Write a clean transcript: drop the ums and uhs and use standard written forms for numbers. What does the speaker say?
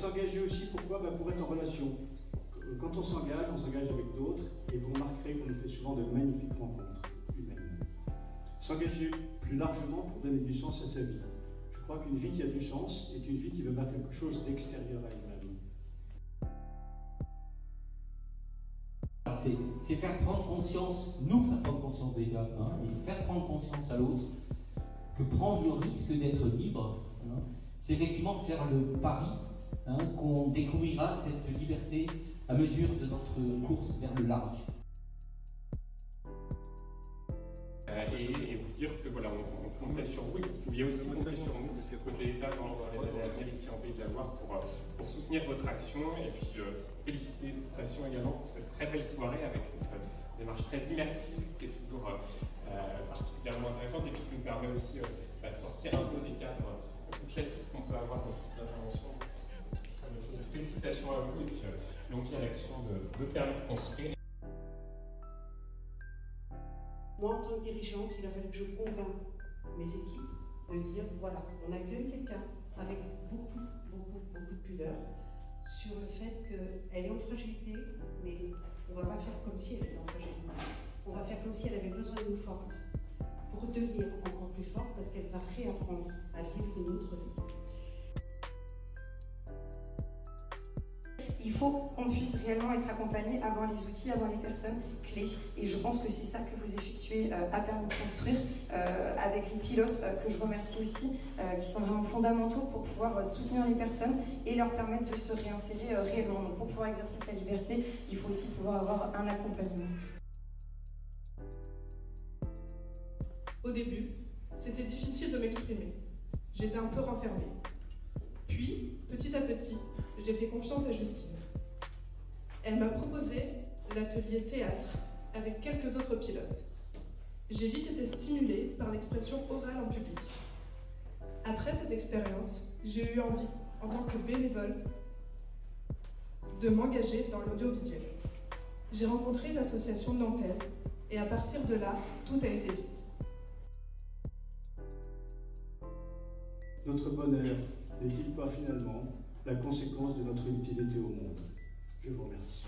s'engager aussi, pourquoi? Pour être en relation. Quand on s'engage avec d'autres, et vous remarquerez qu'on fait souvent de magnifiques rencontres humaines. S'engager plus largement pour donner du sens à sa vie. Je crois qu'une vie qui a du sens est une vie qui veut faire quelque chose d'extérieur à elle-même. C'est faire prendre conscience, nous faire prendre conscience déjà, et faire prendre conscience à l'autre que prendre le risque d'être libre, c'est effectivement faire le pari qu'on découvrira cette liberté à mesure de notre course vers le large. Et vous dire que voilà, on comptait sur vous et que vous pouviez aussi compter sur nous, côté État, dans les années à venir ici en Pays de la Loire, pour soutenir votre action et puis féliciter de toute façon également pour cette très belle soirée avec cette démarche très immersive qui est toujours particulièrement intéressante et qui nous permet aussi de sortir un peu des cadres classiques qu'on peut avoir dans ce type d'intervention. Félicitations à vous et puis donc à l'action de permettre de construire. Moi, en tant que dirigeante, il a fallu que je convainque mes équipes de dire, voilà, on accueille quelqu'un avec beaucoup de pudeur sur le fait qu'elle est en fragilité, mais on ne va pas faire comme si elle était en fragilité. On va faire comme si elle avait besoin de nous forte pour devenir encore plus forte parce qu'elle va réapprendre à vivre une autre vie. Il faut qu'on puisse réellement être accompagné, avoir les outils, avoir les personnes clés. Et je pense que c'est ça que vous effectuez à Permis de Construire avec les pilotes que je remercie aussi, qui sont vraiment fondamentaux pour pouvoir soutenir les personnes et leur permettre de se réinsérer réellement. Donc pour pouvoir exercer sa liberté, il faut aussi pouvoir avoir un accompagnement. Au début, c'était difficile de m'exprimer. J'étais un peu renfermée. Puis, petit à petit, j'ai fait confiance à Justine. Elle m'a proposé l'atelier théâtre avec quelques autres pilotes. J'ai vite été stimulée par l'expression orale en public. Après cette expérience, j'ai eu envie, en tant que bénévole, de m'engager dans l'audiovisuel. J'ai rencontré l'association nantaise et à partir de là, tout a été vite. Notre bonheur n'est-il pas finalement la conséquence de notre utilité au monde? Je vous remercie.